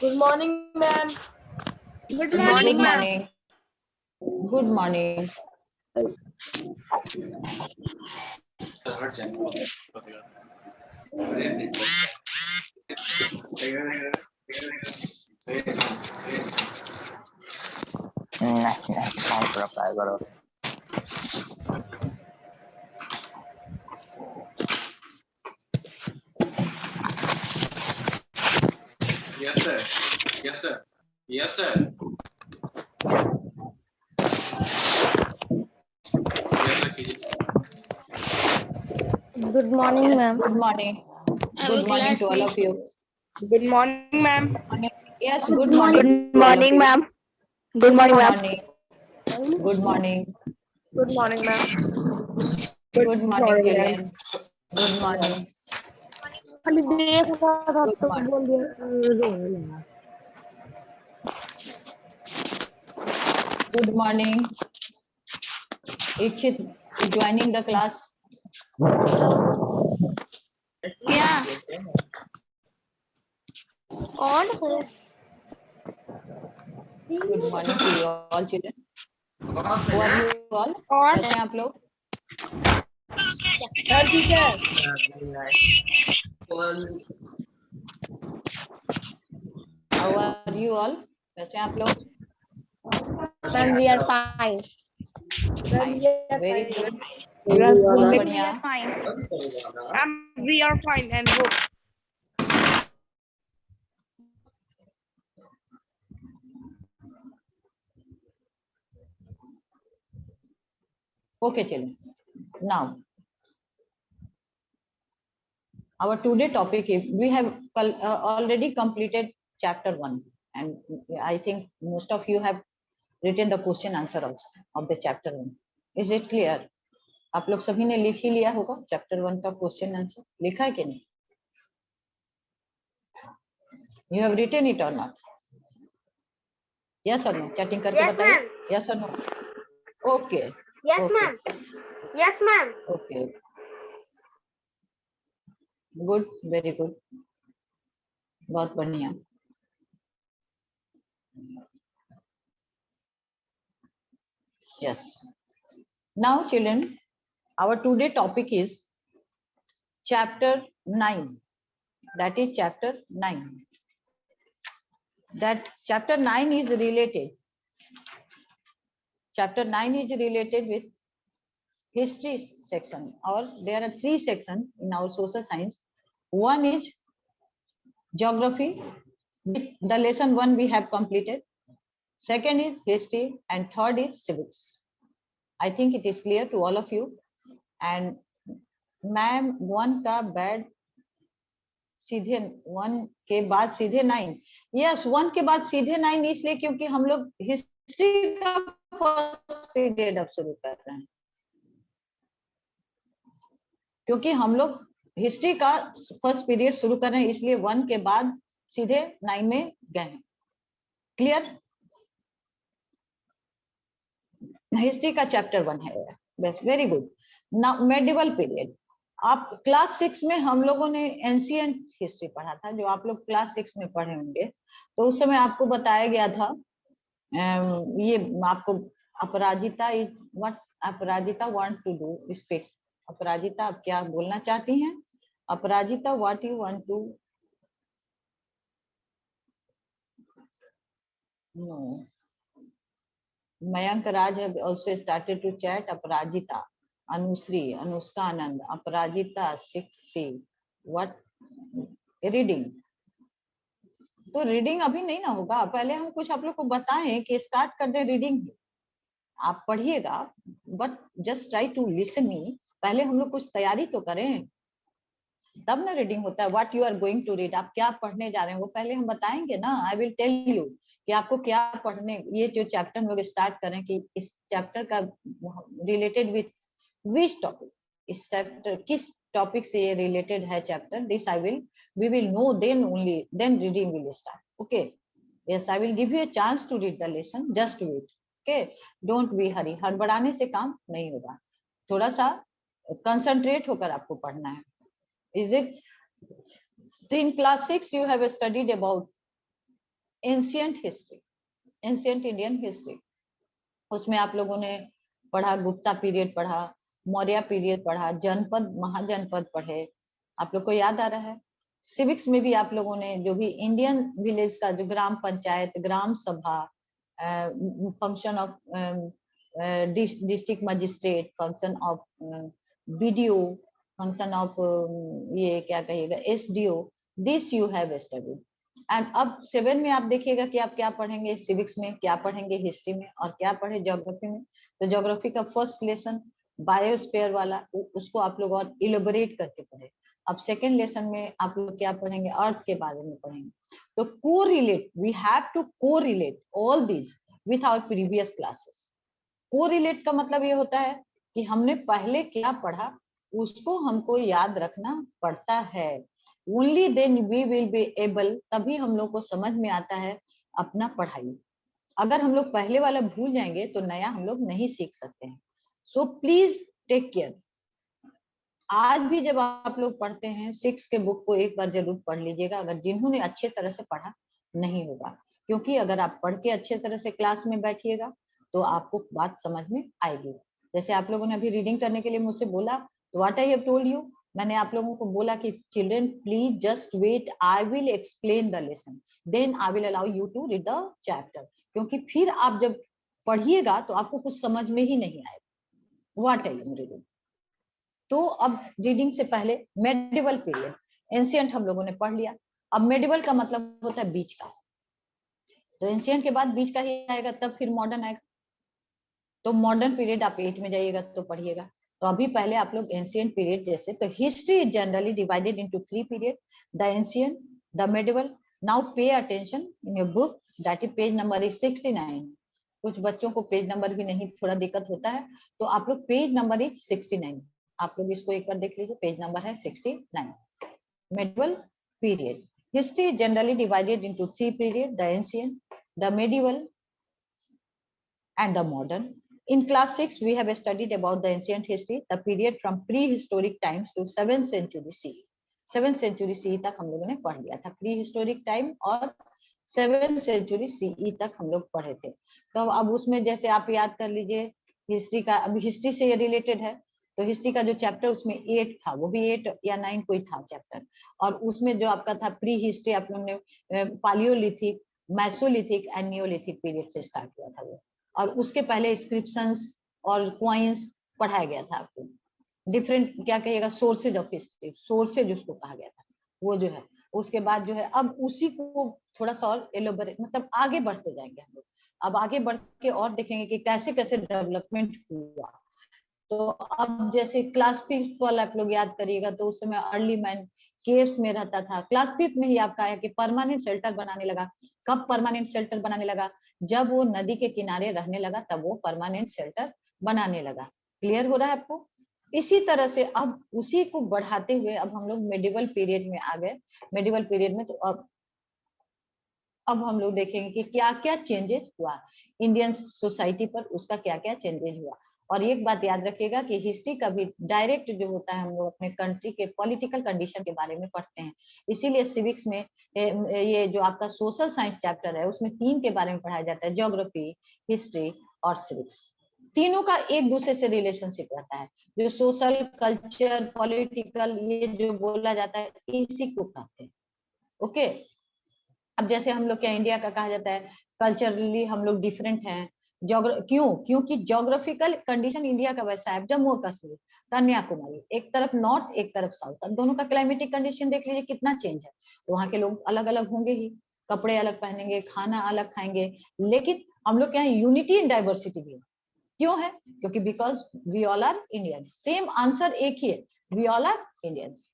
Good morning, ma'am. Good morning, Good ma'am. morning. Good morning. Form पर apply करो। Yes, sir. Yes, sir. Yes, sir. Yes, sir. कीजिए। Good morning, Yes, ma'am. good morning. I Good will morning to all class of you. Good morning, ma'am. Yes, Good good morning. morning. to all of you. ma'am. Good Good morning, ma'am. morning. Good morning. Good morning, ma'am. Good morning, children. Good morning. खाली देख रहा था Good तो morning. बोल दिया Good morning. Ikshit is joining the class. क्या कौन है Good morning to you all, children. Who are you all? और कैसे हैं आप लोग? ठीक है। How are you all? कैसे हैं आप लोग? Ma'am we are fine Very good. We are बहुत fine. बढ़िया. We are fine and hope. Okay, children. Now, our today topic is we have already completed chapter 1, and I think most of you have written the question answer also of the chapter 1. Is it clear? आप लोग सभी ने लिख ही लिया होगा chapter 1 का question answer लिखा है कि नहीं? You have written it or not? Yes or no? Chatting करके Yes, बताइए. ma'am. Yes or no? Okay. Yes Okay. Ma'am yes ma'am Okay. Good. Very good. बहुत बढ़िया. Yes. Now, children, our today topic is chapter 9. That is chapter 9. That chapter 9 is related. Chapter 9 is related with history section, or there are 3 sections in our social science. One is geography. The lesson 1 we have completed. Second is history, and third is civics. I think it is clear to all of you. And ma'am 1 का bad सीधे 1 के बाद सीधे 9. Yes 1 के बाद सीधे 9 इसलिए क्योंकि हम लोग हिस्ट्री का फर्स्ट पीरियड अब शुरू कर रहे हैं, क्योंकि हम लोग हिस्ट्री का फर्स्ट पीरियड शुरू कर रहे हैं, इसलिए 1 के बाद सीधे 9 में गए हैं. क्लियर? हिस्ट्री का चैप्टर 1 है. बस very good. Now medieval period. आप क्लास 6 में हम लोगों ने एंशिएंट हिस्ट्री पढ़ा था, जो आप लोग क्लास 6 में पढ़े होंगे. तो उस समय आपको बताया गया था ये आपको Aparajita is what Aparajita want to do speak. Aparajita आप क्या बोलना चाहती हैं? Aparajita what you want to? No. Mayank Raj have also started to chat. Aparajita, Anusri, Anushka Anand, Aparajita 6C. What reading? तो रीडिंग अभी नहीं ना होगा, पहले हम कुछ आप लोग को बताएं कि स्टार्ट कर दे रीडिंग. आप पढ़िएगा, but just try to listen me. पहले हम लोग कुछ तैयारी तो करें, तब ना रीडिंग होता है. What you are going to read, आप क्या पढ़ने जा रहे हैं वो पहले हम बताएंगे ना. आई विल टेल यू कि आपको क्या पढ़ने. ये जो चैप्टर हम लोग स्टार्ट करें कि इस चैप्टर का रिलेटेड विथ विच टॉपिक, इस चैप्टर किस टॉपिक से ये रिलेटेड है chapter. This I will we will know, then only then reading will start. Okay. Yes, I will give you a chance to read the lesson. Just wait. Okay, don't be hurry. हड़बड़ाने से काम नहीं होगा. थोड़ा सा concentrate होकर आपको पढ़ना है. Is it? So in class 6 you have studied about ancient history, ancient Indian history. उसमें आप लोगों ने पढ़ा, गुप्ता पीरियड पढ़ा, मौर्य पीरियड पढ़ा, जनपद महाजनपद पढ़े. आप लोग को याद आ रहा है? सिविक्स में भी आप लोगों ने जो भी इंडियन विलेज का जो ग्राम पंचायत, ग्राम सभा, function of district magistrate, function of BDO, function of ये क्या कहिएगा SDO, this you have studied. And अब 7 में आप देखिएगा कि आप क्या पढ़ेंगे, सिविक्स में क्या पढ़ेंगे, हिस्ट्री में, और क्या पढ़े ज्योग्राफी में. तो ज्योग्राफी का फर्स्ट लेसन बायोस्फीयर वाला, उसको आप लोग और इलेबोरेट करके पढ़े. अब सेकेंड लेसन में आप लोग क्या पढ़ेंगे, अर्थ के बारे में पढ़ेंगे. तो correlate, we have to correlate all this with our previous classes. Correlate का मतलब ये होता है कि हमने पहले क्या पढ़ा उसको हमको याद रखना पड़ता है. Only then we will be able, तभी हम लोग को समझ में आता है अपना पढ़ाई. अगर हम लोग पहले वाला भूल जाएंगे तो नया हम लोग नहीं सीख सकते हैं. So please take care. आज भी जब आप लोग पढ़ते हैं 6 के बुक को एक बार जरूर पढ़ लीजिएगा, अगर जिन्होंने अच्छे तरह से पढ़ा नहीं होगा. क्योंकि अगर आप पढ़ के अच्छे तरह से क्लास में बैठिएगा तो आपको बात समझ में आएगी. जैसे आप लोगों ने अभी रीडिंग करने के लिए मुझसे बोला, what I have told you, मैंने आप लोगों को बोला कि children please just wait, I will explain the lesson, then I will allow you to read the chapter. क्योंकि फिर आप जब पढ़िएगा तो आपको कुछ समझ में ही नहीं आएगा. What I am reading. तो अब रीडिंग से पहले मेडिवल पीरियड, एंशिएंट हम लोगों ने पढ़ लिया. अब मेडिवल का मतलब होता है बीच का. तो एंशिएंट के बाद बीच का ही आएगा, तब फिर मॉडर्न आएगा. तो मॉडर्न पीरियड आप 8 में जाइएगा तो पढ़िएगा. तो अभी पहले आप लोग एंशिएंट पीरियड जैसे, तो history is generally divided into 3 period, the ancient, the medieval. Now pay attention in your book, that is page number is 69. कुछ बच्चों को पेज नंबर भी नहीं, थोड़ा दिक्कत होता है, तो आप लोग पेज नंबर इज 69. आप लोग इसको एक बार देख लीजिए, पेज नंबर है 69. Medieval period. History is generally divided into 3 periods, the ancient, the medieval, and the modern. In class 6, we have studied about the ancient history, the period from prehistoric times to 7th century CE. 7th century CE तक हम लोगों ने पढ़ लिया था. Prehistoric time और 7th century CE तक हम लोग पढ़े थे. तो अब उसमें जैसे आप याद कर लीजिए हिस्ट्री का, अभी हिस्ट्री से ये रिलेटेड है. तो हिस्ट्री का जो चैप्टर उसमें 8 था, वो भी 8 या 9 कोई था चैप्टर. और उसमें जो आपका था प्री हिस्ट्री, आप लोगों ने palaeolithic, Mesolithic and Neolithic period से स्टार्ट हुआ था वो. और उसके पहले इंस्क्रिप्शंस और कॉइन्स पढ़ाया गया था आपको. डिफरेंट क्या कहिएगा, सोर्सेज ऑफ हिस्ट्री, सोर्सेज उसको कहा गया था वो जो है. उसके बाद जो है अब उसी को थोड़ा सा और एलोबरेट, मतलब आगे बढ़ते जाएंगे हम लोग. अब आगे बढ़ के और देखेंगे कि कैसे कैसे डेवलपमेंट हुआ. तो अब जैसे क्लास 5 वाला आप लोग याद करिएगा, तो उस समय अर्ली मैन केव्स में रहता था. क्लास 5 में ही आपका है कि परमानेंट शेल्टर बनाने लगा. कब परमानेंट शेल्टर बनाने लगा? जब वो नदी के किनारे रहने लगा तब वो परमानेंट शेल्टर बनाने लगा. क्लियर हो रहा है आपको? इसी तरह से अब उसी को बढ़ाते हुए अब हम लोग मेडिवल पीरियड में आ गए. मेडिवल पीरियड में तो अब हम लोग देखेंगे कि क्या क्या चेंजेस हुआ इंडियन सोसाइटी पर, उसका क्या क्या चेंजेस हुआ. और एक बात याद रखिएगा कि हिस्ट्री का भी डायरेक्ट जो होता है हम लोग अपने कंट्री के पॉलिटिकल कंडीशन के बारे में पढ़ते हैं. इसीलिए सिविक्स में ये जो आपका सोशल साइंस चैप्टर है उसमें 3 के बारे में पढ़ाया जाता है, ज्योग्राफी, हिस्ट्री और सिविक्स. तीनों का एक दूसरे से रिलेशनशिप रहता है. जो सोशल, कल्चर, पॉलिटिकल, ये जो बोला जाता है इसी को कहते हैं. ओके. अब जैसे हम लोग क्या इंडिया का कहा जाता है कल्चरली हम लोग डिफरेंट हैं. क्यों? क्योंकि ज्योग्राफिकल कंडीशन इंडिया का वैसा है. जम्मू और कश्मीर, कन्याकुमारी, एक तरफ नॉर्थ एक तरफ साउथ, अब दोनों का क्लाइमेटिक कंडीशन देख लीजिए कितना चेंज है. तो वहाँ के लोग अलग अलग होंगे ही, कपड़े अलग पहनेंगे, खाना अलग खाएंगे, लेकिन हम लोग क्या है यूनिटी इन डाइवर्सिटी भी. क्यों है? क्योंकि because we all are Indians. Same answer एक ही है, we all are Indians.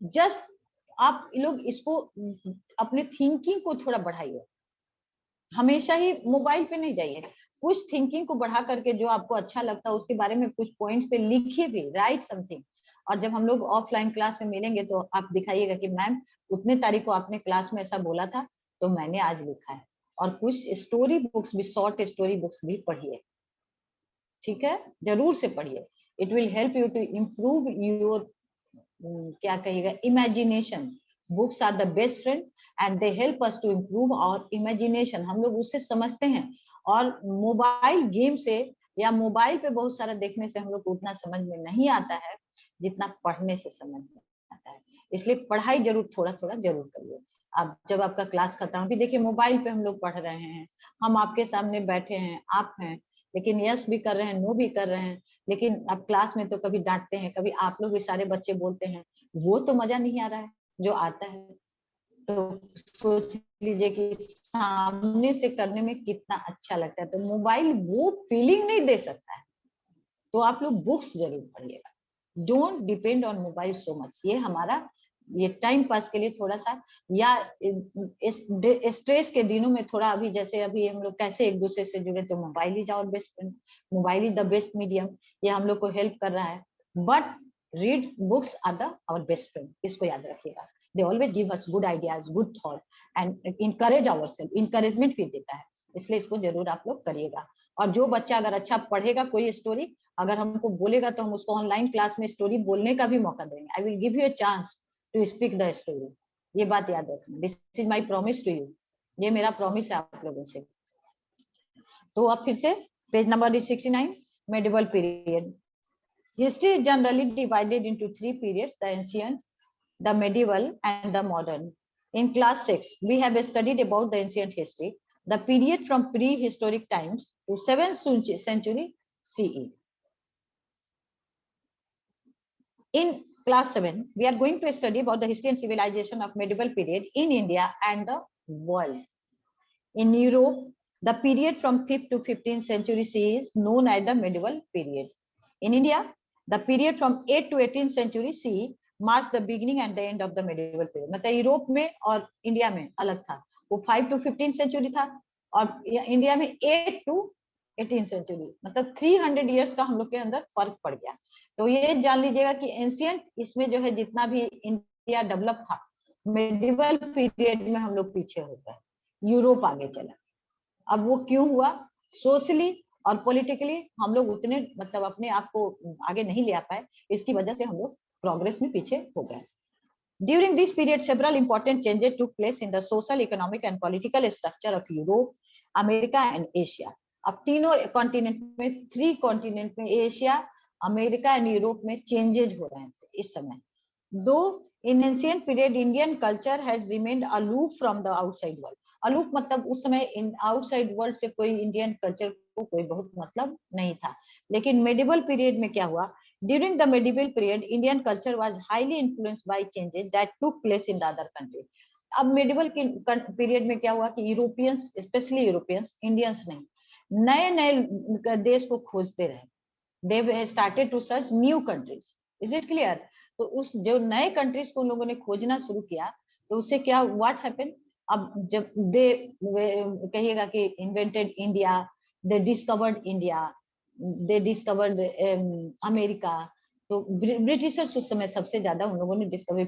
Just आप लोग इसको अपने थिंकिंग को थोड़ा बढ़ाइए. हमेशा ही मोबाइल पे नहीं जाइए, कुछ थिंकिंग को बढ़ा करके जो आपको अच्छा लगता है उसके बारे में कुछ पॉइंट्स पे लिखिए भी, राइट समथिंग. और जब हम लोग ऑफलाइन क्लास में मिलेंगे तो आप दिखाइएगा कि मैम उतने तारीख को आपने क्लास में ऐसा बोला था तो मैंने आज लिखा है. और कुछ स्टोरी बुक्स भी, शॉर्ट स्टोरी बुक्स भी पढ़िए. ठीक है, जरूर से पढ़िए. It will help you to improve your क्या कहिएगा imagination. Books are the best friend and they help us to improve our imagination. हम लोग उससे समझते हैं, और मोबाइल गेम से या मोबाइल पे बहुत सारा देखने से हम लोग को उतना समझ में नहीं आता है जितना पढ़ने से समझ में आता है. इसलिए पढ़ाई जरूर थोड़ा थोड़ा जरूर करिए. अब जब आपका क्लास खत्म, अभी देखिए मोबाइल पे हम लोग पढ़ रहे हैं, हम आपके सामने बैठे हैं, आप हैं, लेकिन यस भी कर रहे हैं, नो भी कर रहे हैं, लेकिन अब क्लास में तो कभी डांटते हैं, कभी आप लोग भी सारे बच्चे बोलते हैं, वो तो मजा नहीं आ रहा है जो आता है. तो सोच लीजिए कि सामने से करने में कितना अच्छा लगता है. तो मोबाइल वो फीलिंग नहीं दे सकता है. तो आप लोग बुक्स जरूर पढ़िएगा. Don't depend on mobile so much. ये हमारा ये टाइम पास के लिए थोड़ा सा, या स्ट्रेस के दिनों में थोड़ा, अभी जैसे अभी हम लोग कैसे एक दूसरे से जुड़े, तो mobile is our best friend, mobile is the best medium. ये हम लोग को हेल्प कर रहा है. But read books are the our best friend. इसको याद रखिएगा. They always give us good ideas, good thought and encourage ourselves. Encouragement भी देता है. इसलिए इसको जरूर आप लोग करिएगा. और जो बच्चा अगर अच्छा पढ़ेगा, कोई स्टोरी अगर हमको बोलेगा, तो हम उसको ऑनलाइन क्लास में स्टोरी बोलने का भी मौका देंगे. I will give you a chance to speak the story. ये बात याद रखना. This is my promise to you. ये मेरा प्रॉमिस है आप लोगों से. तो अब फिर से page number 69, medieval period. History is generally divided into 3 periods: the ancient, the medieval, and the modern. In class 6, we have studied about the ancient history, the period from prehistoric times to 7th century CE. In class 7, we are going to study about the history and civilization of medieval period in India and the world. In Europe, the period from 5th to 15th century CE is known as the medieval period. In India, the period from 8th to 18th century CE marks the beginning and the end of the medieval period. मतलब Europe में और India में अलग था. वो 5 to 15th century था, और India में 8 to 18th century, मतलब 300 years का हम लोग के अंदर फर्क पड़ गया. तो ये जान लीजिएगा कि एंशियंट इसमें जो है जितना भी इंडिया डेवलप था, मेडिवल पीरियड में हम लोग पीछे हो गए, यूरोप आगे चला. अब वो क्यों हुआ? सोशली और पॉलिटिकली हम लोग उतने मतलब अपने आप को आगे नहीं ले आ पाए. इसकी वजह से हम लोग प्रोग्रेस में पीछे हो गए. During this period, several important changes took place in the social, economic, and political structure of Europe, America, and Asia. अब तीनों कॉन्टिनेंट में, 3 कॉन्टिनेंट में, एशिया, अमेरिका एंड यूरोप में चेंजेस हो रहे हैं इस समय. दो in ancient period, Indian culture has remained aloof from the outside world. Aloof मतलब उस समय इन आउटसाइड वर्ल्ड से कोई इंडियन कल्चर को कोई बहुत मतलब नहीं था. लेकिन मेडिवल पीरियड में क्या हुआ? During the medieval period, Indian culture was highly influenced by changes that took place in the other countries. अब मेडिवल पीरियड में क्या हुआ कि यूरोपियंस, स्पेशली यूरोपियंस, इंडियंस नहीं, नए नए देश को खोजते रहे. They started to search new countries. Is it clear? तो उस जो नए कंट्रीज को उन लोगों ने खोजना शुरू किया, तो उससे क्या what happened? अब जब दे कहिएगा कि इन्वेंटेड इंडिया, दे डिस्कवर्ड इंडिया, दे डिस्कवर्ड अमेरिका. तो ब्रिटिशर्स उस समय सबसे ज्यादा उन लोगों ने डिस्कवरी,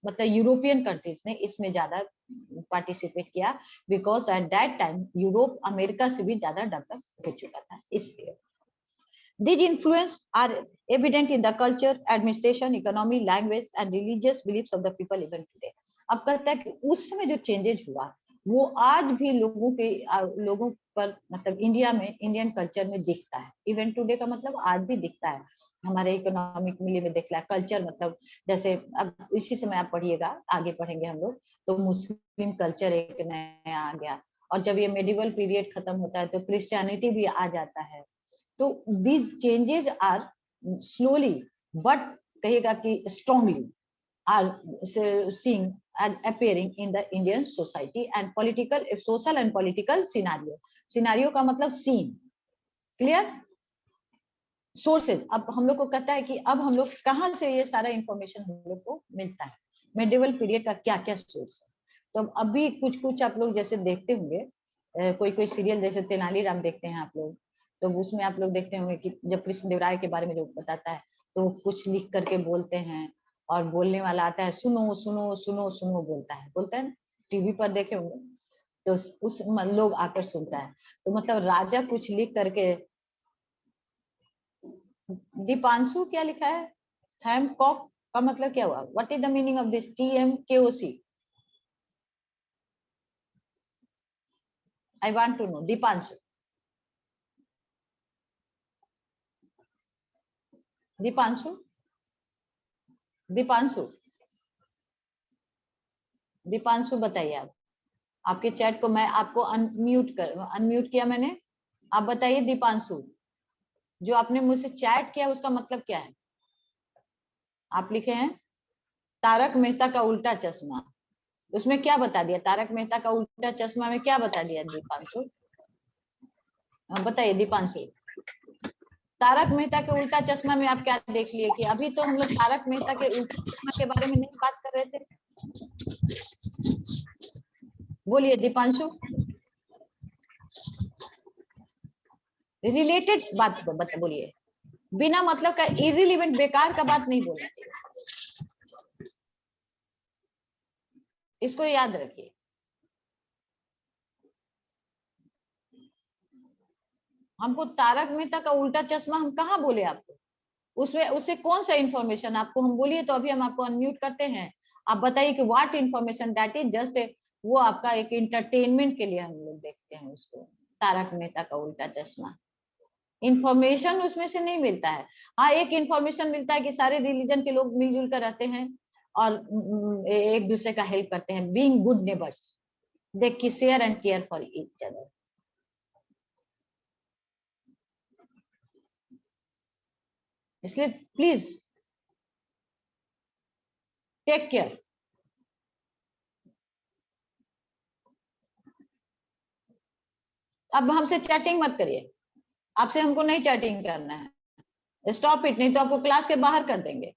मतलब यूरोपियन कंट्रीज ने इसमें ज्यादा पार्टिसिपेट किया, because at that time Europe America से भी ज्यादा डेवलप हो चुका था. इसलिए these influences are evident in the culture, administration, economy, language, and religious beliefs of the people even today. अब कहता है कि उस समय जो चेंजेस हुआ वो आज भी लोगों पर मतलब इंडिया में, इंडियन कल्चर में दिखता है. इवन टुडे का मतलब आज भी दिखता है. हमारे इकोनॉमिक मिले में दिखता है. कल्चर मतलब जैसे अब इसी समय आप पढ़िएगा, आगे पढ़ेंगे हम लोग, तो मुस्लिम कल्चर एक नया आ गया, और जब ये मेडिवल पीरियड खत्म होता है तो क्रिश्चियनिटी भी आ जाता है. तो these changes are slowly but कहेगा कि strongly are seeing and appearing in the Indian society and political, social and political scenario. Scenario का मतलब scene. Clear? Sources. अब हम लोग को कहता है कि अब हम लोग कहाँ से ये सारा इंफॉर्मेशन हम लोग को मिलता है, मेडिवल पीरियड का क्या क्या सोर्स है. तो अभी कुछ आप लोग जैसे देखते होंगे, कोई सीरियल जैसे तेनालीराम देखते हैं आप लोग, तो उसमें आप लोग देखते होंगे कि जब कृष्णदेवराय के बारे में जो बताता है तो कुछ लिख करके बोलते हैं, और बोलने वाला आता है सुनो सुनो सुनो सुनो बोलता है. टीवी पर देखे होंगे तो उस लोग आकर सुनता है. तो मतलब राजा कुछ लिख करके दीपांशु क्या लिखा है? थैमकॉक का मतलब क्या हुआ? What is the meaning of this TMKOC? I want to know. Deepanshu, Deepanshu, Deepanshu, Deepanshu बताइए आप। आपके चैट को मैं आपको अनम्यूट किया मैंने। आप बताइए दीपांशु, जो आपने मुझसे चैट किया उसका मतलब क्या है? आप लिखे हैं तारक मेहता का उल्टा चश्मा, उसमें क्या बता दिया? तारक मेहता का उल्टा चश्मा में क्या बता दिया दीपांशु? बताइए दीपांशु, तारक मेहता के उल्टा चश्मा में आप क्या देख लिए? कि अभी तो हम लोग तारक मेहता के उल्टा चश्मा के बारे में नहीं बात कर रहे थे। बोलिए दीपांशु, रिलेटेड बात बोलिए, बिना मतलब का इररिलेवेंट बेकार का बात नहीं बोलना चाहिए, इसको याद रखिए। हमको तारक मेहता का उल्टा चश्मा हम कहाँ बोले आपको? उसमें उससे कौन सा इंफॉर्मेशन आपको हम बोलिए, तो अभी हम आपको अनम्यूट करते हैं। आप बताइए कि what information that is just वो आपका एक इंटरटेनमेंट के लिए हम लोग देखते हैं उसको, तारक मेहता का उल्टा चश्मा। इंफॉर्मेशन उसमें से नहीं मिलता है। हाँ, एक इंफॉर्मेशन मिलता है कि सारे रिलीजन के लोग मिलजुल कर रहते हैं और एक दूसरे का हेल्प करते हैं, being good neighbours, they share and care for each other. इसलिए प्लीज टेक केयर। अब हमसे चैटिंग मत करिए, आपसे हमको नहीं चैटिंग करना है। स्टॉप इट, नहीं तो आपको क्लास के बाहर कर देंगे।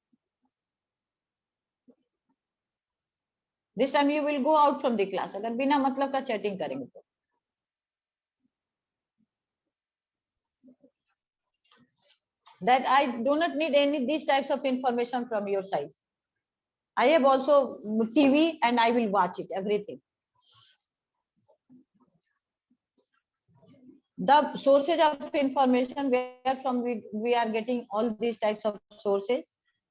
This time you will go out from the class अगर बिना मतलब का चैटिंग करेंगे तो। That I do not need any these types of information from your side. I have also TV and I will watch it, everything. The sources of information where from we are getting all these types of sources.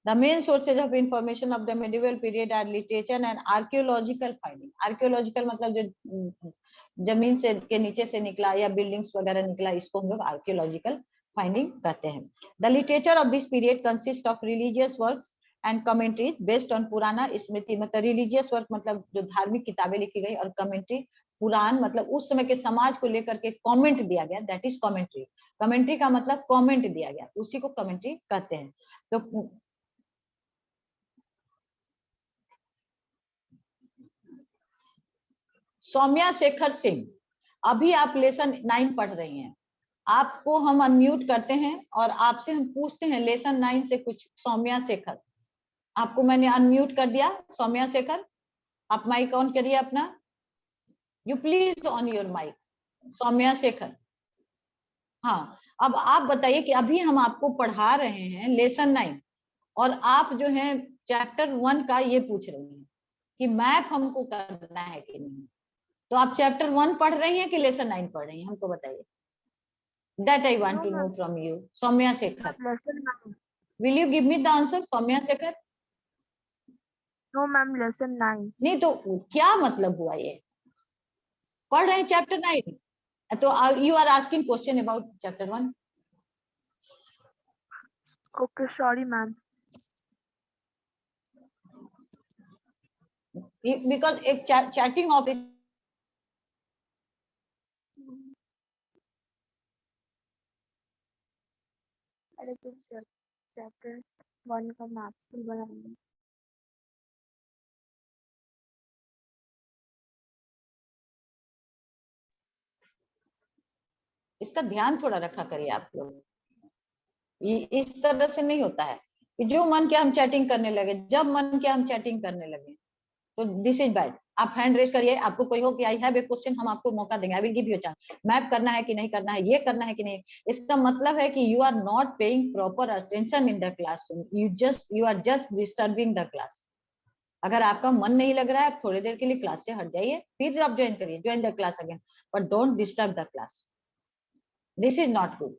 The main sources of information of the medieval period are literature and archaeological finding. Archaeological मतलब जो जमीन से के नीचे से निकला या buildings वगैरह निकला, इसको हम लोग आर्कियोलॉजिकल फाइंडिंग कहते हैं। The literature of this period consist of religious works and commentaries based on पुराना स्मृति। मतलब रिलीजियस वर्क मतलब जो धार्मिक किताबें लिखी गई, और कमेंट्री पुराण मतलब उस समय के समाज को लेकर के कमेंट दिया गया, दैट इज कमेंट्री। कमेंट्री का मतलब कमेंट दिया गया, उसी को कमेंट्री कहते हैं। तो सौम्या शेखर सिंह, अभी आप लेसन 9 पढ़ रही हैं, आपको हम अनम्यूट करते हैं और आपसे हम पूछते हैं लेसन 9 से कुछ। सौम्या शेखर, आपको मैंने अनम्यूट कर दिया। सौम्या शेखर, आप माइक ऑन करिए अपना, you please on your mic. Saumya Shekhar, हाँ, अब आप बताइए कि अभी हम आपको पढ़ा रहे हैं लेसन 9 और आप जो है चैप्टर 1 का ये पूछ रही हैं कि मैप हमको करना है कि नहीं। तो आप चैप्टर 1 पढ़ रही हैं कि लेसन 9 पढ़ रही हैं, हमको बताइए। That I want to know from you, Soumya Shekhar. Will you give me the answer, Soumya Shekhar? No, ma'am. Lesson 9. नहीं तो क्या मतलब हुआ ये? पढ़ रहे हैं चैप्टर 9, तो you are asking question about chapter 1. Okay, sorry, ma'am. Because एक chatting of अरे तो चैप्टर 1 का मैप बनाना। इसका ध्यान थोड़ा रखा करिए आप लोग। इस तरह से नहीं होता है कि जो मन किया हम चैटिंग करने लगे, जब मन किया हम चैटिंग करने लगे, तो दिस इज बैड। आप हैंड रेज करिए, आपको कोई हो कि आई हैव ए क्वेश्चन, हम आपको मौका देंगे, I will give you a chance. Map करना है कि नहीं करना है, ये करना है कि नहीं, इसका मतलब है कि you are not paying proper attention in the classroom, you are just disturbing the class. अगर आपका मन नहीं लग रहा है, आप थोड़ी देर के लिए क्लास से हट जाइए, फिर आप ज्वाइन करिए, join the class again, but don't disturb the class, this is not good.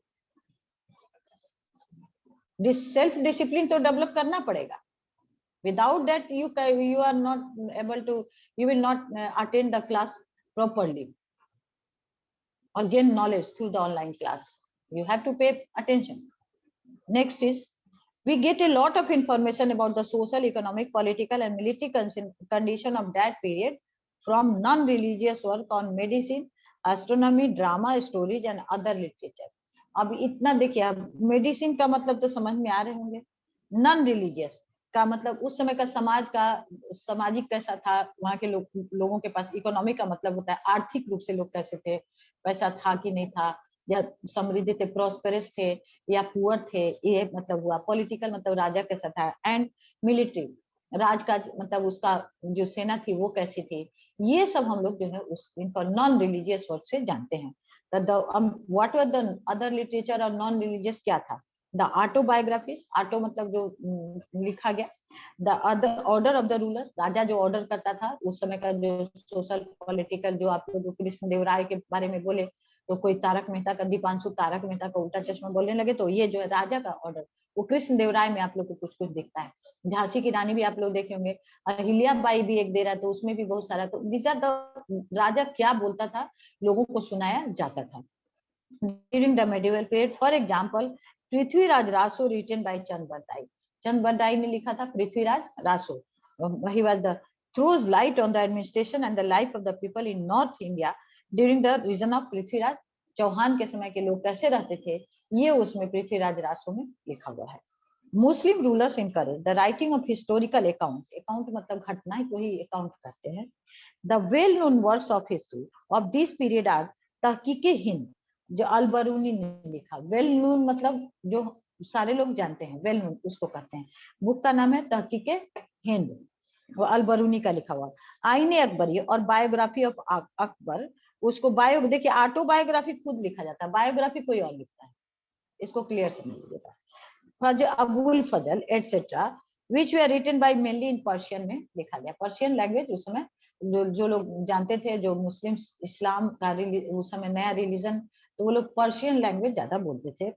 Self discipline तो डेवलप करना पड़ेगा. Without that, you are not able to, you will not attend the class properly or gain knowledge through the online class. You have to pay attention. Next is, we get a lot of information about the social, economic, political, and military condition of that period from non-religious work on medicine, astronomy, drama, stories, and other literature. अब इतना देखिए, अब medicine का मतलब तो समझ में आ रहे होंगे. नॉन रिलीजियस का मतलब उस समय का समाज का सामाजिक कैसा था, वहाँ के लोगों के पास. इकोनॉमिक का मतलब होता है आर्थिक रूप से लोग कैसे थे, पैसा था कि नहीं था, या समृद्ध थे, प्रॉस्पेरस थे या पुअर थे, ये मतलब हुआ. पॉलिटिकल मतलब राजा कैसा था. एंड मिलिट्री, राजकाज मतलब उसका जो सेना थी वो कैसी थी. ये सब हम लोग जो है उस नॉन रिलीजियस वर्ड से जानते हैं. What were the other literature और नॉन रिलीजियस क्या था. द ऑटोबायोग्राफीज, ऑटो मतलब जो लिखा गया. The other order of the ruler, राजा जो ऑर्डर करता था उस समय का जो सोशल पॉलिटिकल, जो आप लोग कृष्णदेवराय के बारे में बोले तो कोई तारक मेहता का, दीपांशु तारक मेहता का उल्टा चश्मा बोलने लगे, तो ये जो है राजा का ऑर्डर, वो कृष्णदेवराय में आप लोग को कुछ कुछ दिखता है. झांसी की रानी भी आप लोग देखे होंगे, अहिल्या बाई भी एक दे रहा, तो उसमें भी बहुत सारा. तो दिस आर द, राजा क्या बोलता था लोगों को सुनाया जाता था. During the medieval period, for example Prithviraj Raso written by Chandbardai. Chandbardai ने लिखा था Prithviraj Raso. He was the throws light on the administration and the life of the people in north India during the region of Prithviraj Chauhan के समय के लोग कैसे रहते थे, ये उसमें पृथ्वीराज रासो में लिखा हुआ है. Muslim rulers encourage the writing of historical account. Account मतलब घटना को ही अकाउंट करते हैं. The well known works of history of this period are Tahqiqe Hind, जो अल-बरूनी ने लिखा. वेल नोन मतलब जो सारे लोग जानते हैं, वेल नोन उसको कहते हैं. बुक का नाम है तहकीके हिंद, वो अल-बरूनी का लिखा हुआ. आईने अकबरी और बायोग्राफी ऑफ अकबर, उसको बायो, देखिए ऑटोबायोग्राफी खुद लिखा जाता है, बायोग्राफी कोई और लिखता है, इसको क्लियर समझिएगा. फज Abul Fazal etcetera which were written by mainly in Persian में लिखा गया. पर्शियन लैंग्वेज उस समय जो लोग जानते थे, जो मुस्लिम इस्लाम का उस समय नया रिलीजन, तो वो लोग पर्शियन लैंग्वेज ज्यादा बोलते थे,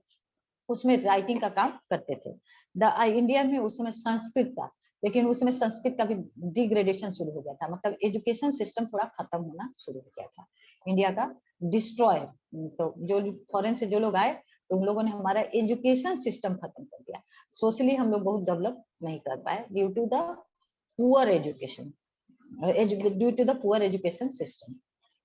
उसमें राइटिंग का काम करते थे. द इंडिया में उस समय संस्कृत था, लेकिन उसमें संस्कृत का भी डिग्रेडेशन शुरू हो गया था, मतलब एजुकेशन सिस्टम थोड़ा खत्म होना शुरू हो गया था इंडिया का, डिस्ट्रॉय. तो जो फॉरेन से जो लोग आए तो उन लोगों ने हमारा एजुकेशन सिस्टम खत्म कर दिया. सोशली हम लोग बहुत डेवलप नहीं कर पाए due to the poor education, due to the poor education system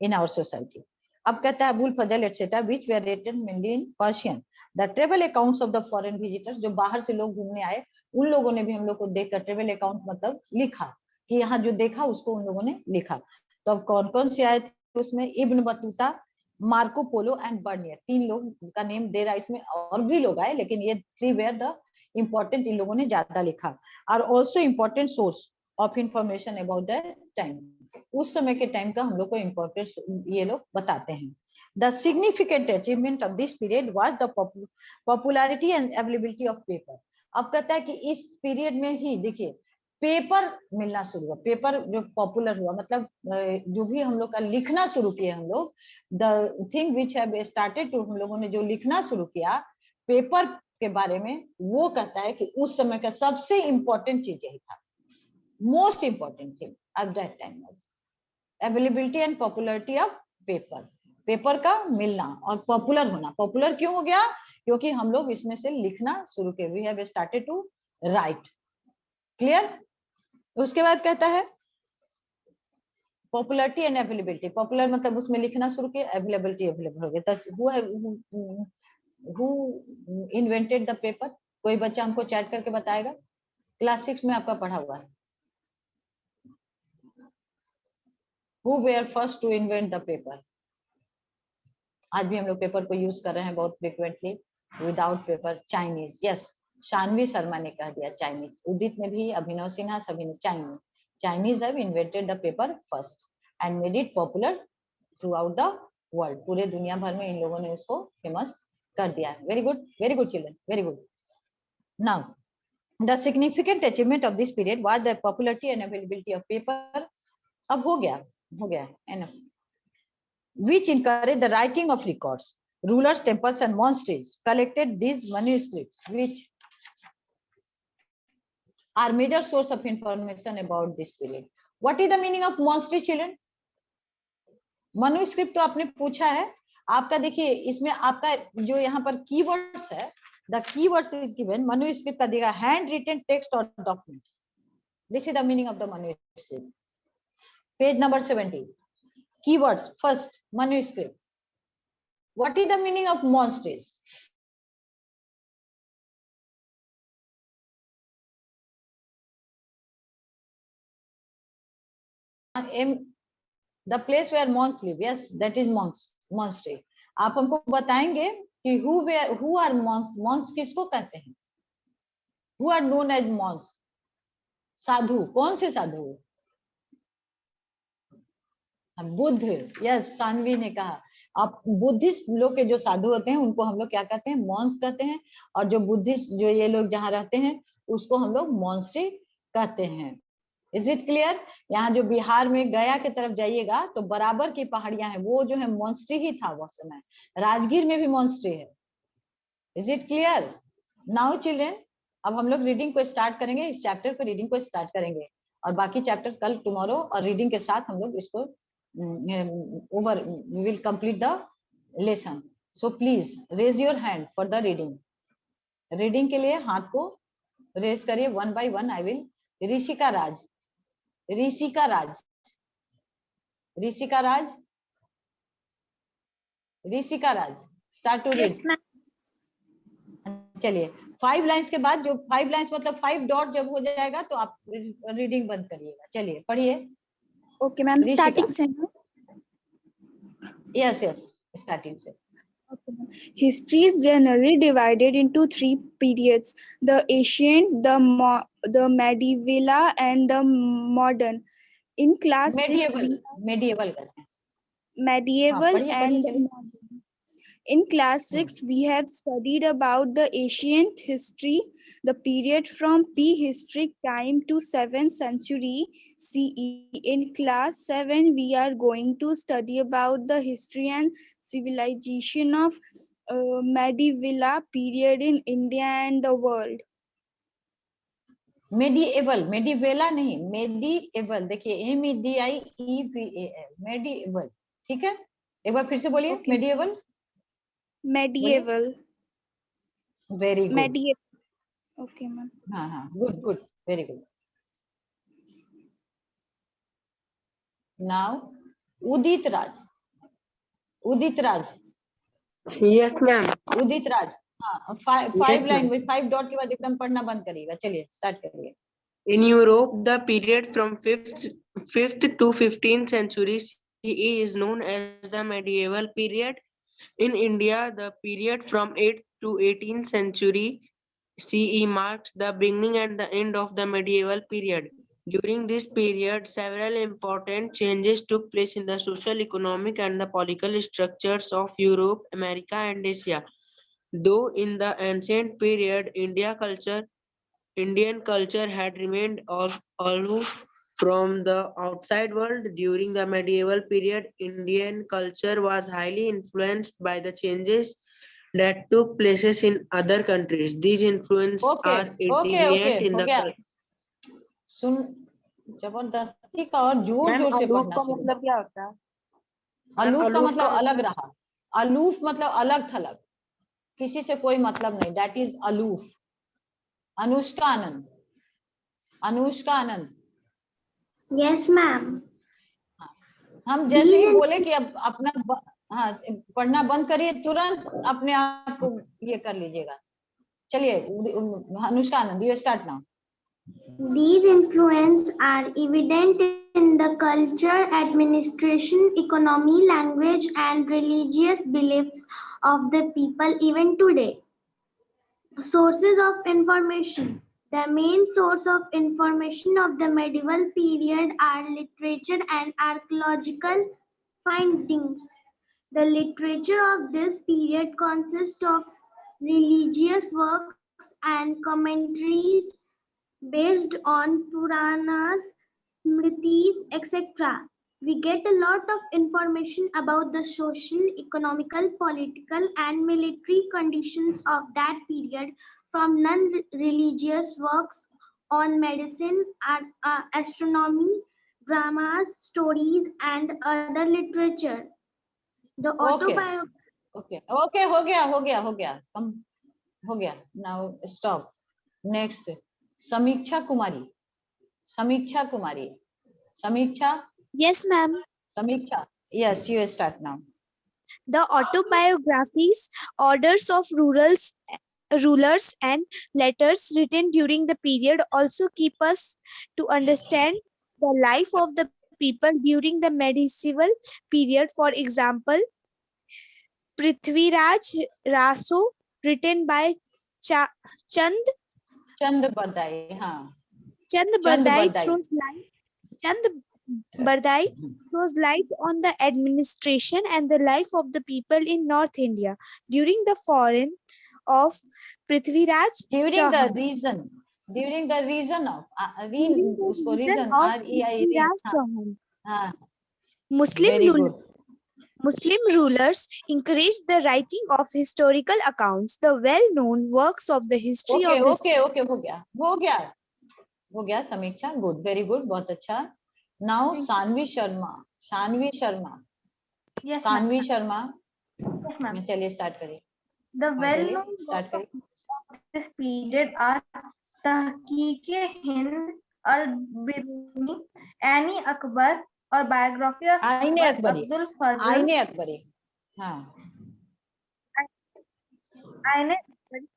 in our society. अब कहता है Abul Fazal etcetera which were written mainly in Persian. The travel accounts of the foreign visitors, जो बाहर से लोग घूमने आए उन लोगों ने भी हम लोग को देखकर ट्रेवल अकाउंट मतलब लिखा, कि यहाँ जो देखा उसको उन लोगों ने लिखा. तो अब कौन कौन से आए थे उसमें, Ibn Battuta, Marco Polo and Bernier, 3 लोग का नेम दे रहा है इसमें, और भी लोग आए लेकिन ये 3 वेर द इम्पोर्टेंट, इन लोगों ने ज्यादा लिखा. और also important source of information about the time, उस समय के टाइम का हम लोग को इम्पोर्टेंट ये लोग बताते हैं. The significant achievement of this period was the popularity and availability of paper. अब कहता है कि इस पीरियड में ही देखिए पेपर मिलना शुरू हुआ, पेपर जो पॉपुलर हुआ, मतलब जो भी हम लोग का लिखना शुरू किया हम लोग, the thing which have started to, हम लोगों ने जो लिखना शुरू किया पेपर के बारे में, वो कहता है कि उस समय का सबसे इम्पोर्टेंट चीज यही था, most important thing at that time, availability and popularity of paper. Paper का मिलना और पॉपुलर होना. पॉपुलर क्यों हो गया, क्योंकि हम लोग इसमें से लिखना शुरू किए, we have started to write. Clear. उसके बाद कहता है पॉपुलरिटी एंड अवेलेबिलिटी. पॉपुलर मतलब उसमें लिखना शुरू किया, अवेलेबिलिटी अवेलेबल हो गया. हु इन्वेंटेड द पेपर, कोई बच्चा हमको चैट करके बताएगा, क्लास 6 में आपका पढ़ा हुआ है. Who were first to invent the paper? आज भी हम लोग पेपर को यूज कर रहे हैं बहुत frequently. Without paper Chinese. Yes, Shanvi Sharma ने कह दिया चाइनीज. उदित ने भी, अभिनव सिन्हा, सभी ने Chinese. Chinese have invented the paper first and made it popular through out the world. पूरे दुनिया भर में इन लोगों ने उसको फेमस कर दिया. Very good children, very good. Now the significant achievement of this period was the popularity and availability of paper. अब हो गया enough. Which encouraged the writing of records. Rulers, temples and monasteries collected these manuscripts which are major source of information about this period. What is the meaning of monastery, children? Manuscript तो आपने पूछा है, आपका देखिए इसमें आपका जो यहाँ पर कीवर्ड्स है, the keywords is given, manuscript का देगा हैंड रिटन टेक्स्ट और documents. This is the meaning of the manuscript. Page number 70. Keywords first, manuscript. What is the meaning of monasteries? The place where monks live, yes, that is monastery. आप हमको बताएंगे कि who are monks? Monks किसको कहते हैं? Who are known as monks? साधु. कौन से साधु? Buddha. Yes, Saanvi ने कहा. आप बुद्धिस्ट लोग के जो साधु होते हैं उनको हम लोग क्या कहते हैं? मॉन्स कहते हैं. और जो बुद्धिस्ट जो ये लोग जहाँ रहते हैं उसको हम लोग मॉन्स्ट्री कहते हैं. Is it clear? यहाँ जो बिहार में गया की तरफ जाइएगा तो बराबर की पहाड़ियां हैं, वो जो है मॉन्स्ट्री ही था वो समय. राजगीर में भी मॉन्स्ट्री है. Is it clear? Now children, अब हम लोग रीडिंग को स्टार्ट करेंगे. इस चैप्टर को रीडिंग को स्टार्ट करेंगे और बाकी चैप्टर कल टुमारो और रीडिंग के साथ हम लोग इसको over we will complete the lesson. So please raise your hand for the reading. Reading के लिए हाथ को रेज करिए one by one. I will. Rishika Raj. Rishika Raj. Rishika Raj. Rishika Raj start to read. चलिए 5 लाइंस के बाद, जो 5 लाइंस मतलब 5 डॉट जब हो जाएगा तो आप रीडिंग बंद करिएगा. चलिए पढ़िए. ओके मैम, स्टार्टिंग से. यस यस, स्टार्टिंग से. History is generally divided into 3 periods: the ancient, the medieval, and the modern. In class 6, medieval करते हैं. medieval पढ़िए, and चलिए. modern. In class 6, we have studied about the ancient history, the period from prehistoric time to 7th century CE. In class 7, we are going to study about the history and civilization of medieval period in India and the world. medieval, medieval नहीं, medieval. देखिए MEDIEVAL, medieval. ठीक है, एक बार फिर से बोलिए. Okay. medieval. Medieval. Very good. Medieval. Okay, ma'am. हाँ, good, good, very good. Now, Udit Raj. Udit Raj. Yes, ma'am. Udit Raj. हाँ, 5 लाइन में 5 डॉट के बाद एकदम पढ़ना बंद करिएगा. चलिए स्टार्ट करिए. In Europe, the period from 5th to 15th century CE is known as the medieval period. In India, the period from 8th to 18th century CE marks the beginning and the end of the medieval period. During this period, several important changes took place in the social, economic, and the political structures of Europe, America, and Asia. Though in the ancient period, Indian culture had remained aloof from the outside world. During the medieval period, Indian culture was highly influenced by the changes that took places in other countries. These influences are inherent in the सुन, जबरदस्ती का और जोर जोर से पढ़ना. मतलब क्या होता है? अलूफ का मतलब अलग रहा. अलूफ मतलब अलग थलग, किसी से कोई मतलब नहीं. That is aloof. Anushka Anand. Anushka Anand. Yes, ma'am. हम जैसे ही बोले कि अब अपना पढ़ना बंद करिए, तुरंत अपने आप को ये कर लीजिएगा. चलिए Anushka Anand, you start now. These influences are evident in the culture, administration, economy, language, and religious beliefs of the people even today. Sources of information. The main source of information of the medieval period are literature and archaeological findings. The literature of this period consists of religious works and commentaries based on Puranas, Smritis, etc. We get a lot of information about the social, economical, political, and military conditions of that period from non-religious works on medicine, astronomy, dramas, stories, and other literature. The Okay. autobiography. Okay. Okay. हो गया. कम हो गया. Now stop. Next. Samiksha Kumari. Samiksha. Yes, ma'am. Samiksha. Yes, you start now. The autobiographies, orders of rulers and letters written during the period also keep us to understand the life of the people during the medieval period. For example, Prithviraj Raso, written by Chand Chand Bardai. हाँ. Chand Chand Bardai, Bardai. throws light on the administration and the life of the people in North India during the foreign of Prithviraj During Chauhan. during the reason of During the उसको reign reason of REI Prithviraj Chauhan, हाँ. Muslim Very good. rulers encouraged the writing of historical accounts. The well-known works of the history Okay. of this हो गया समीक्षा. Good. Very good. बहुत अच्छा. Now Sanvi Sharma. Yes, Sanvi ma'am. Sharma. Yes, ma'am. चलिए start करिए. The well-known start works करिए. of this period are Tahqiq-e-Hind al-Biruni, Annie Akbar, or biography of आईने Akbari. Abdul Fazl, आईने अकबरी. हाँ. Aine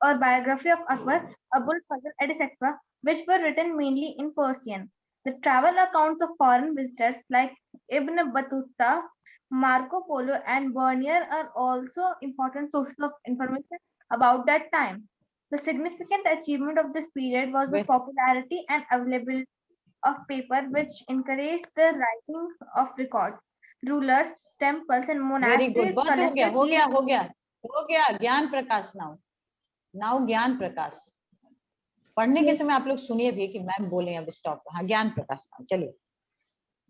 or biography of Akbar, Abul Fazl, etc., which were written mainly in Persian. The travel accounts of foreign visitors like Ibn Battuta, Marco Polo, and Bernier are also important sources of information about that time. The significant achievement of this period was the popularity and availability of paper, which encouraged the writing of records. Rulers, temples, and Very good. monasteries बहुत हो गया. collected हो गया. ज्ञान प्रकाश now ज्ञान प्रकाश. पढ़ने के समय आप लोग सुनिए भी कि मैम बोले अब स्टॉप. हाँ ज्ञान प्रकाश now. चलिए.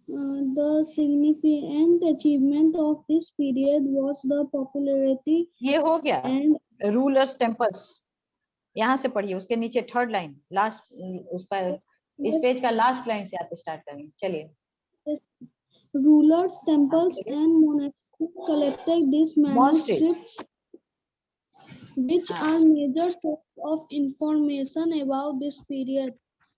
The significant achievement of this period was the popularity ये हो गया. and rulers temples. यहाँ से पढ़िए. उसके नीचे थर्ड लाइन लास्ट उस पर इस पेज का लास्ट लाइन से आप स्टार्ट करेंगे. चलिए. rulers, temples, and monasteries collected these manuscripts, which are major sources of information about this period.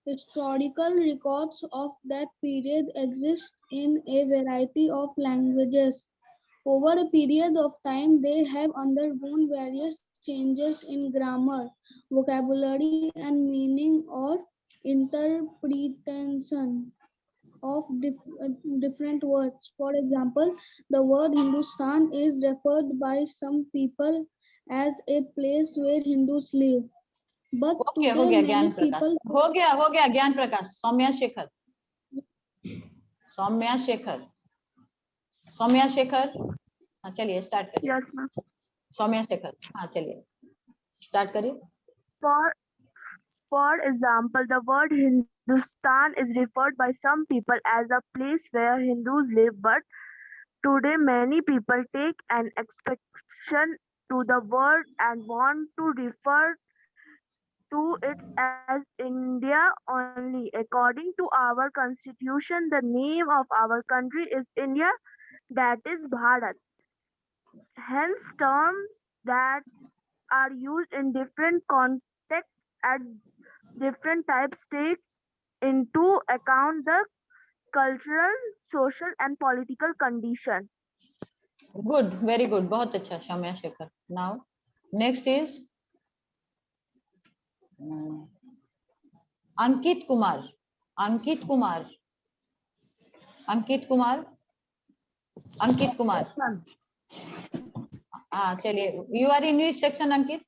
Historical records of that period exist in a variety of languages. Over a period of time, they have undergone various changes in grammar, vocabulary, and meaning or interpretation of different words. For example, the word Hindustan is referred by some people as a place where Hindus live. But okay हो गया. ज्ञान प्रकाश हो गया. ज्ञान प्रकाश. सौम्या शेखर. हाँ चलिए start करिए. Yes, ma'am. Saumya Shekhar. हाँ चलिए स्टार्ट करिए. For example, the word Hindustan is referred by some people as a place where Hindus live, but today many people take an exception to the word and want to refer to it as India only. According to our constitution, the name of our country is India, that is Bharat. Hence, terms that are used in different contexts at different types takes into account the cultural, social, and political condition. Good, very good. बहुत अच्छा Saumya Shekhar. Now, next is Ankit Kumar. हाँ चलिए. You are in which section, Ankit?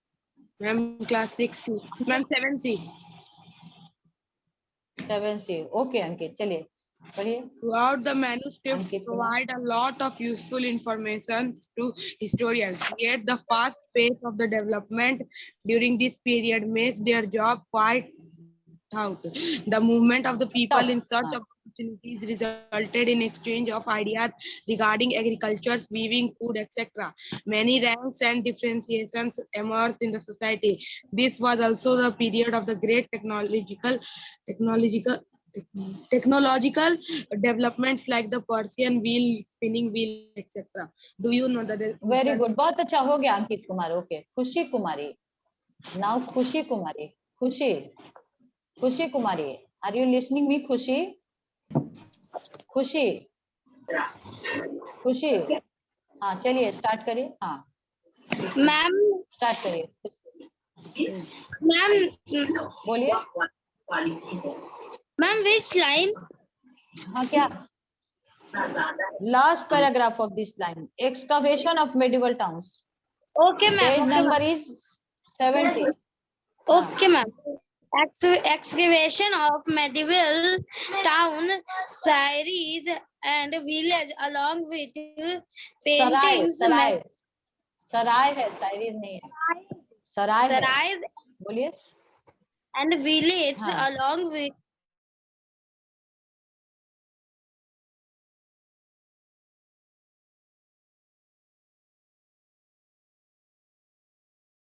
Ma'am, class 6C. Ma'am, 7C. 7C. Okay, Ankit. चलिए पढ़िए. Throughout the manuscripts Ankit Kumar. provide a lot of useful information to historians. Yet the fast pace of the development during this period makes their job quite out. The movement of the people in search of opportunities resulted in exchange of ideas regarding agriculture, weaving, food, etc. Many ranks and differentiations emerged in the society. This was also the period of the great technological developments like the Persian wheel, spinning wheel, etc. Do you know that? Very good, बहुत अच्छा हो गया Ankit Kumar. Okay, खुशी कुमारी. Now खुशी कुमारी. खुशी कुमारी, are you listening me? खुशी. हाँ, चलिए स्टार्ट करिए. हाँ मैम स्टार्ट करिए. बोलिए. Ma'am which line? हाँ, क्या? Last paragraph of this line. Excavation of medieval towns. Okay Page ma'am. number is 70. Okay ma'am. Excavation of medieval town, cities and village along with paintings. सराय है, शायरी नहीं है. सराय है. Sarais बोलिए. and village हाँ. along with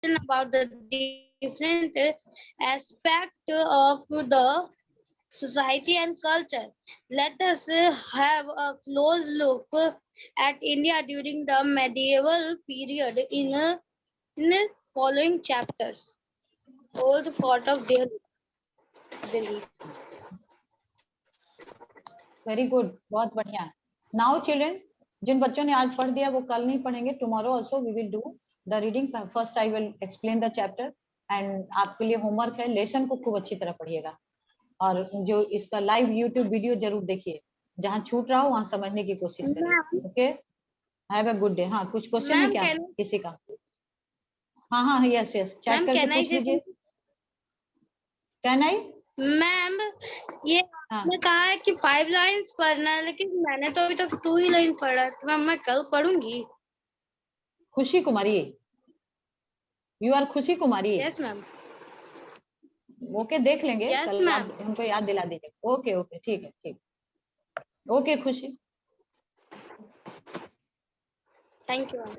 about the different aspect of the society and culture. Let us have a close look at India during the medieval period in the following chapters. Old Fort of Delhi. Very good, बहुत बढ़िया. Now children, जिन बच्चों ने आज पढ़ दिया वो कल नहीं पढ़ेंगे. Tomorrow also we will do the reading. First I will explain the chapter and आपके लिए होमवर्क है, लेसन को खूब अच्छी तरह पढ़िएगा और जो इसका लाइव यूट्यूब वीडियो जरूर देखिए. जहाँ छूट रहा हो वहाँ समझने की कोशिश करिए. Okay, have a good day. हाँ, कुछ क्वेश्चन है क्या किसी का? हाँ हाँ, यस यस, चैट करके पूछ लीजिए. Can I? मैम, ये आपने कहा है कि 5 लाइन्स पढ़ना है, लेकिन मैंने तो अभी तक 2 ही लाइन पढ़ा है. तो मैम मैं कल पढ़ूंगी. खुशी कुमारी, यू आर खुशी कुमारी? Yes ma'am. ओके, देख लेंगे. Yes, कल ma'am. उनको याद दिला दीजिए. ओके ओके, ठीक है, ठीक. ओके खुशी. Thank you ma'am.